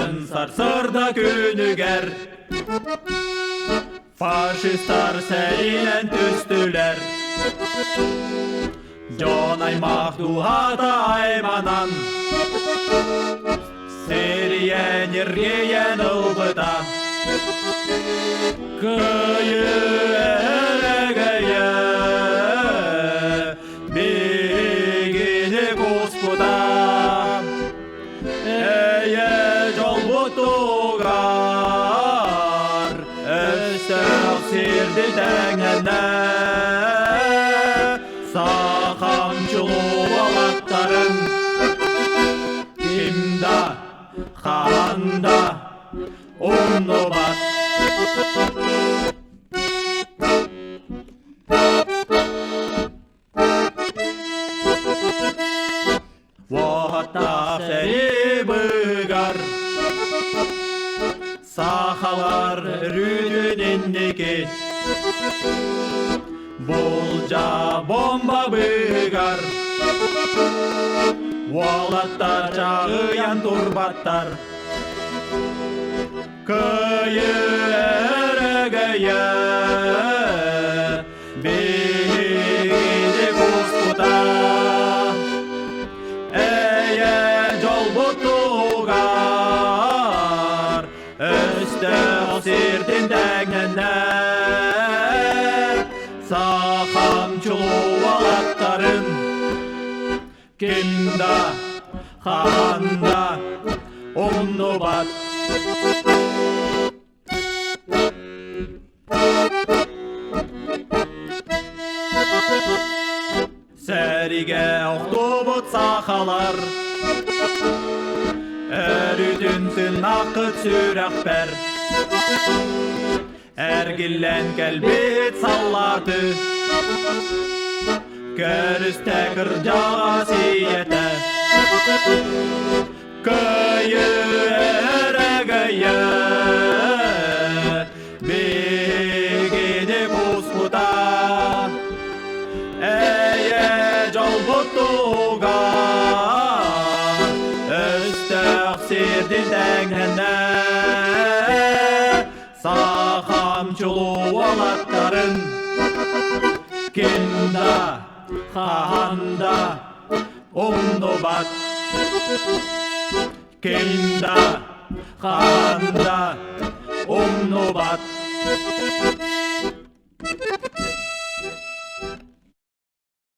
Атын сарсырда күнігер, фашистар сәйінен түстілер. Жон аймақ дуғата айманан, Сериен ергейен ұлғыда. Күйі әрегейі, бегіне Господа. Әйе жол бұтуғар, өстіқ серді тәңіне. Сақамчылу олаттарын, кімда, қанда, ұны бар. Уақытта сәрі бұғар, сақалар рүдінендеке. Болжа бомба бұғар, уалаттар жағыян турбаттар. Күйі әрігіі, бейді Господа. Әйе жол бұтуғар, өсті серден дәңіне. Сақамчылу алаттарын, кімда, қанда, ұны бат. Сәриге оқтубыт сақалар, әрүдінсін ақыт сүрақ бәр. Әргіллән кәлбет саллаты, көрістәкір жаға сейеті. Көйі әрігіі, бегеде Господа. Әйе жол бұтуғар, өстіқ серден тәңіне. Сақамчылу олаттарын, кімда, қанда, ұны бат. Кімда, қанда, ұны бат.